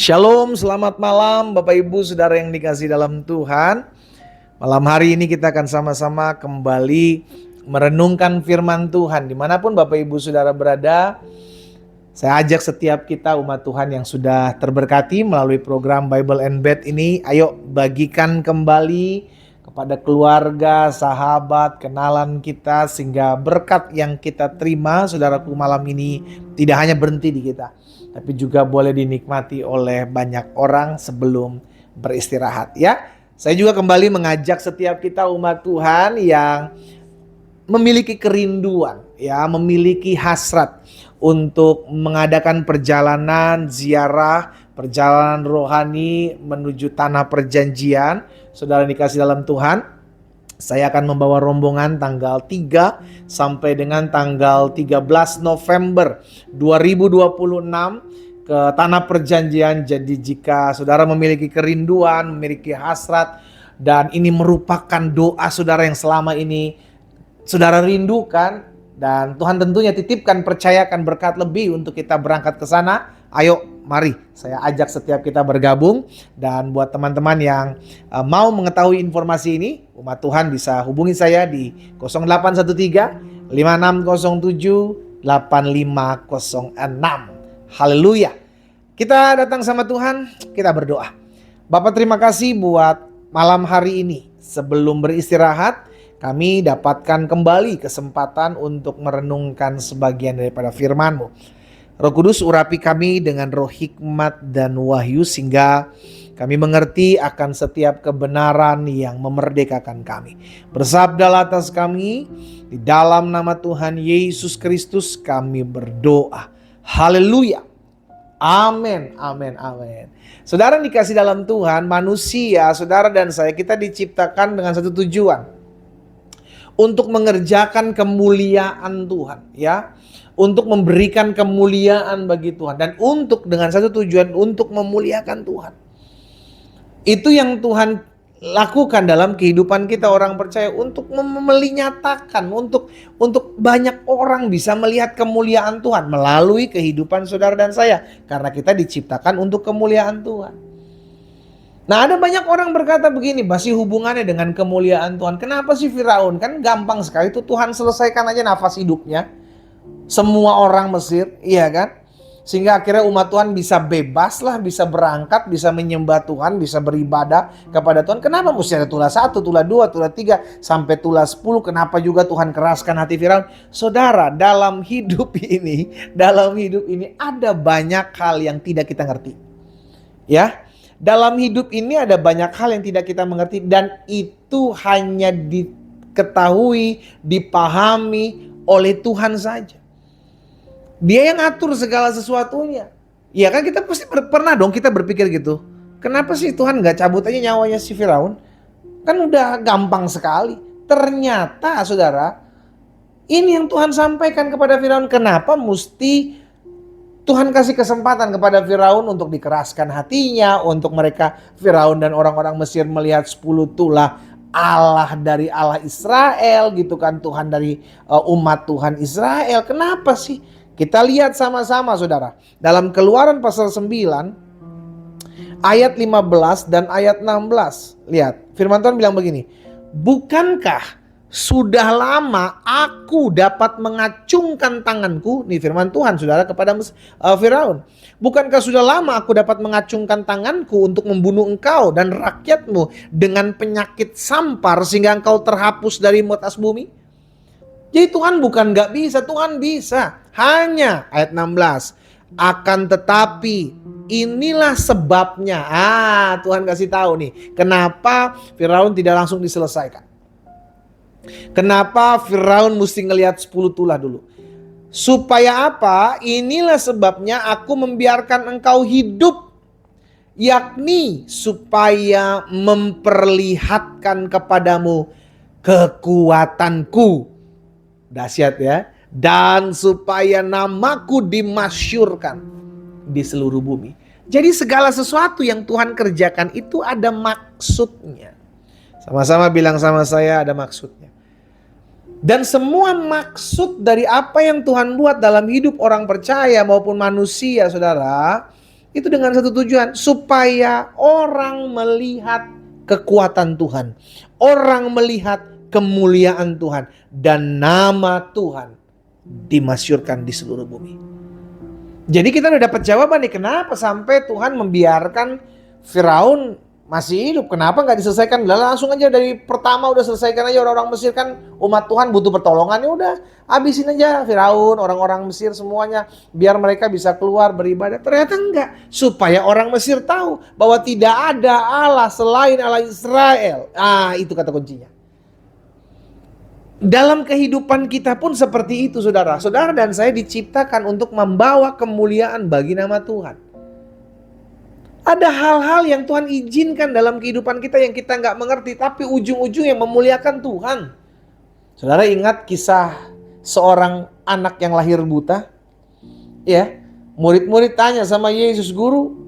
Shalom, selamat malam Bapak Ibu Saudara yang dikasihi dalam Tuhan. Malam hari ini kita akan sama-sama kembali merenungkan firman Tuhan. Dimanapun Bapak Ibu Saudara berada, saya ajak setiap kita umat Tuhan yang sudah terberkati melalui program Bible and Bed ini, ayo bagikan kembali kepada keluarga, sahabat, kenalan kita, sehingga berkat yang kita terima saudaraku malam ini tidak hanya berhenti di kita, tapi juga boleh dinikmati oleh banyak orang sebelum beristirahat ya. Saya juga kembali mengajak setiap kita umat Tuhan yang memiliki kerinduan ya, memiliki hasrat untuk mengadakan perjalanan ziarah, perjalanan rohani menuju tanah perjanjian. Saudara dikasih dalam Tuhan, saya akan membawa rombongan tanggal 3 sampai dengan tanggal 13 November 2026 ke Tanah Perjanjian. Jadi jika saudara memiliki kerinduan, memiliki hasrat, dan ini merupakan doa saudara yang selama ini saudara rindukan, dan Tuhan tentunya titipkan, percayakan berkat lebih untuk kita berangkat ke sana, ayo mari saya ajak setiap kita bergabung. Dan buat teman-teman yang mau mengetahui informasi ini, umat Tuhan bisa hubungi saya di 0813 5607 8506. Haleluya. Kita datang sama Tuhan, kita berdoa. Bapak, terima kasih buat malam hari ini. Sebelum beristirahat, kami dapatkan kembali kesempatan untuk merenungkan sebagian daripada firman-Mu. Roh Kudus, urapi kami dengan roh hikmat dan wahyu sehingga kami mengerti akan setiap kebenaran yang memerdekakan kami. Bersabdalah atas kami, di dalam nama Tuhan Yesus Kristus kami berdoa. Haleluya. Amin, amin, amin. Saudara dikasih dalam Tuhan, manusia, saudara dan saya, kita diciptakan dengan satu tujuan. Untuk mengerjakan kemuliaan Tuhan, ya, untuk memberikan kemuliaan bagi Tuhan, dan untuk dengan satu tujuan untuk memuliakan Tuhan. Itu yang Tuhan lakukan dalam kehidupan kita orang percaya, untuk melinyatakan, untuk banyak orang bisa melihat kemuliaan Tuhan melalui kehidupan saudara dan saya, karena kita diciptakan untuk kemuliaan Tuhan. Nah, ada banyak orang berkata begini, masih hubungannya dengan kemuliaan Tuhan. Kenapa sih Firaun? Kan gampang sekali, itu Tuhan selesaikan aja nafas hidupnya semua orang Mesir, iya kan? Sehingga akhirnya umat Tuhan bisa bebas lah, bisa berangkat, bisa menyembah Tuhan, bisa beribadah kepada Tuhan. Kenapa mesti ada tulah 1, tulah 2, tulah 3, sampai tulah 10? Kenapa juga Tuhan keraskan hati Firaun? Saudara, dalam hidup ini ada banyak hal yang tidak kita ngerti. Ya. Dalam hidup ini ada banyak hal yang tidak kita mengerti, dan itu hanya diketahui, dipahami oleh Tuhan saja. Dia yang atur segala sesuatunya. Ya kan, kita pasti pernah dong kita berpikir gitu. Kenapa sih Tuhan gak cabut aja nyawanya si Firaun? Kan udah gampang sekali. Ternyata saudara, ini yang Tuhan sampaikan kepada Firaun. Kenapa mesti Tuhan kasih kesempatan kepada Firaun untuk dikeraskan hatinya, untuk mereka, Firaun dan orang-orang Mesir, melihat 10 tulah Allah dari Allah Israel gitu kan, Tuhan dari umat Tuhan Israel. Kenapa sih? Kita lihat sama-sama saudara. Dalam Keluaran pasal 9 ayat 15 dan ayat 16. Lihat, firman Tuhan bilang begini. Bukankah sudah lama aku dapat mengacungkan tanganku, nih firman Tuhan saudara kepada Firaun. Bukankah sudah lama aku dapat mengacungkan tanganku untuk membunuh engkau dan rakyatmu dengan penyakit sampar sehingga engkau terhapus dari atas bumi? Jadi Tuhan bukan gak bisa, Tuhan bisa. Hanya ayat 16. Akan tetapi inilah sebabnya. Tuhan kasih tahu nih, kenapa Firaun tidak langsung diselesaikan. Kenapa Firaun mesti ngelihat 10 tulah dulu? Supaya apa? Inilah sebabnya aku membiarkan engkau hidup, yakni supaya memperlihatkan kepadamu kekuatanku. Dahsyat ya. Dan supaya namaku dimasyurkan di seluruh bumi. Jadi segala sesuatu yang Tuhan kerjakan itu ada maksudnya. Sama-sama bilang sama saya, ada maksudnya. Dan semua maksud dari apa yang Tuhan buat dalam hidup orang percaya maupun manusia, saudara, Itu dengan satu tujuan, supaya orang melihat kekuatan Tuhan. Orang melihat kemuliaan Tuhan. Dan nama Tuhan dimasyurkan di seluruh bumi. Jadi kita udah dapat jawaban nih, kenapa sampai Tuhan membiarkan Firaun masih hidup. Kenapa nggak diselesaikan? Langsung aja dari pertama udah selesaikan aja. Orang-orang Mesir kan umat Tuhan butuh pertolongan, ya udah habisin aja Firaun, orang-orang Mesir semuanya, biar mereka bisa keluar beribadah. Ternyata enggak, supaya orang Mesir tahu bahwa tidak ada Allah selain Allah Israel. Itu kata kuncinya. Dalam kehidupan kita pun seperti itu, saudara. Saudara dan saya diciptakan untuk membawa kemuliaan bagi nama Tuhan. Ada hal-hal yang Tuhan izinkan dalam kehidupan kita yang kita nggak mengerti, tapi ujung-ujungnya memuliakan Tuhan. Saudara ingat kisah seorang anak yang lahir buta? Ya, murid-murid tanya sama Yesus, "Guru,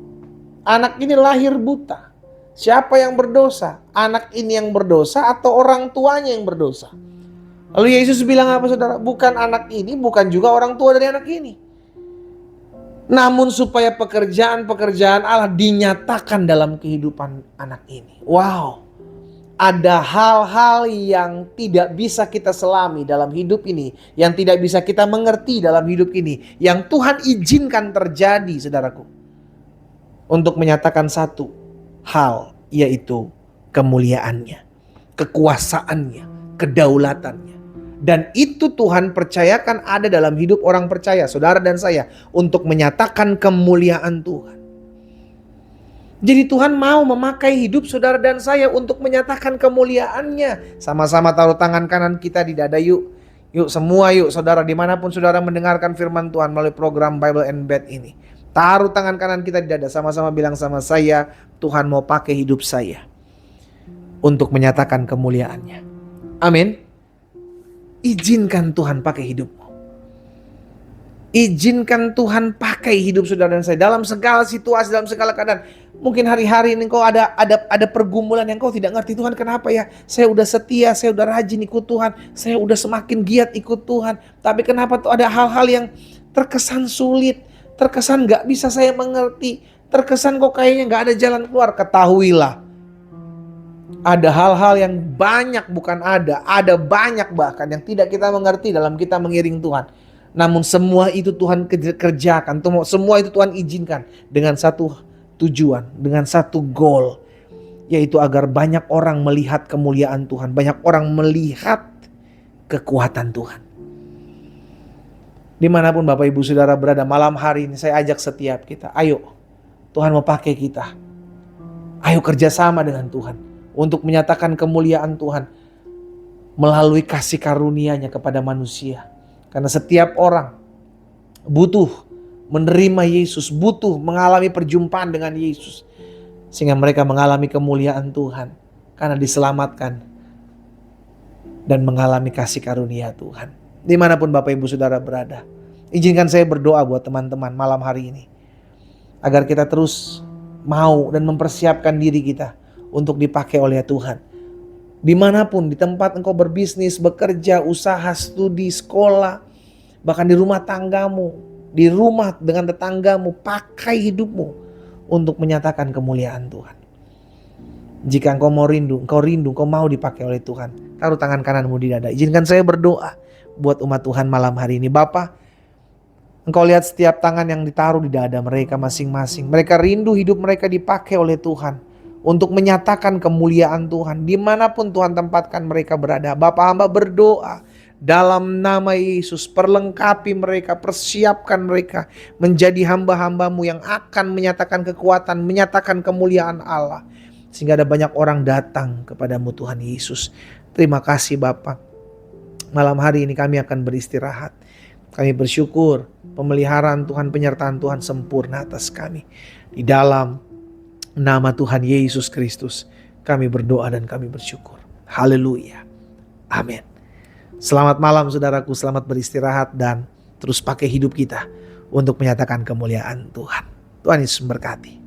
anak ini lahir buta. Siapa yang berdosa? Anak ini yang berdosa atau orang tuanya yang berdosa?" Lalu Yesus bilang apa, saudara? Bukan anak ini, bukan juga orang tua dari anak ini. Namun supaya pekerjaan-pekerjaan Allah dinyatakan dalam kehidupan anak ini. Wow. Ada hal-hal yang tidak bisa kita selami dalam hidup ini. Yang tidak bisa kita mengerti dalam hidup ini. Yang Tuhan izinkan terjadi, saudaraku. Untuk menyatakan satu hal, yaitu kemuliaannya, kekuasaannya, kedaulatannya. Dan itu Tuhan percayakan ada dalam hidup orang percaya, saudara dan saya, untuk menyatakan kemuliaan Tuhan. Jadi Tuhan mau memakai hidup saudara dan saya untuk menyatakan kemuliaannya. Sama-sama taruh tangan kanan kita di dada yuk. Yuk semua yuk, saudara, dimanapun saudara mendengarkan firman Tuhan melalui program Bible and Bed ini. Taruh tangan kanan kita di dada, sama-sama bilang sama saya, Tuhan mau pakai hidup saya untuk menyatakan kemuliaannya. Amin. Izinkan Tuhan pakai hidupmu. Izinkan Tuhan pakai hidup saudara dan saya dalam segala situasi, dalam segala keadaan. Mungkin hari-hari ini kau ada pergumulan yang kau tidak ngerti, Tuhan kenapa ya? Saya udah setia, saya udah rajin ikut Tuhan, saya udah semakin giat ikut Tuhan. Tapi kenapa tuh ada hal-hal yang terkesan sulit, terkesan gak bisa saya mengerti, terkesan kok kayaknya gak ada jalan keluar. Ketahuilah, ada hal-hal yang banyak, bukan ada banyak bahkan yang tidak kita mengerti dalam kita mengiring Tuhan. Namun semua itu Tuhan kerjakan, semua itu Tuhan izinkan dengan satu tujuan, dengan satu goal, yaitu agar banyak orang melihat kemuliaan Tuhan, banyak orang melihat kekuatan Tuhan. Dimanapun Bapak Ibu Saudara berada malam hari ini, saya ajak setiap kita, ayo Tuhan mau pakai kita. Ayo kerjasama dengan Tuhan untuk menyatakan kemuliaan Tuhan melalui kasih karunia-Nya kepada manusia. Karena setiap orang butuh menerima Yesus, butuh mengalami perjumpaan dengan Yesus, sehingga mereka mengalami kemuliaan Tuhan karena diselamatkan dan mengalami kasih karunia Tuhan. Dimanapun Bapak Ibu Saudara berada, izinkan saya berdoa buat teman-teman malam hari ini, agar kita terus mau dan mempersiapkan diri kita untuk dipakai oleh Tuhan. Dimanapun, di tempat engkau berbisnis, bekerja, usaha, studi, sekolah, bahkan di rumah tanggamu, di rumah dengan tetanggamu, pakai hidupmu untuk menyatakan kemuliaan Tuhan. Jika engkau mau rindu, engkau mau dipakai oleh Tuhan, taruh tangan kananmu di dada. Izinkan saya berdoa buat umat Tuhan malam hari ini. Bapa, engkau lihat setiap tangan yang ditaruh di dada mereka masing-masing. Mereka rindu hidup mereka dipakai oleh Tuhan untuk menyatakan kemuliaan Tuhan dimanapun Tuhan tempatkan mereka berada. Bapa, hamba berdoa dalam nama Yesus, perlengkapi mereka, persiapkan mereka menjadi hamba-hambamu yang akan menyatakan kekuatan, menyatakan kemuliaan Allah, sehingga ada banyak orang datang kepadamu Tuhan Yesus. Terima kasih Bapa. Malam hari ini kami akan beristirahat. Kami bersyukur pemeliharaan Tuhan, penyertaan Tuhan sempurna atas kami. Di dalam nama Tuhan Yesus Kristus kami berdoa dan kami bersyukur. Haleluya. Amin. Selamat malam saudaraku, selamat beristirahat dan terus pakai hidup kita untuk menyatakan kemuliaan Tuhan. Tuhan Yesus memberkati.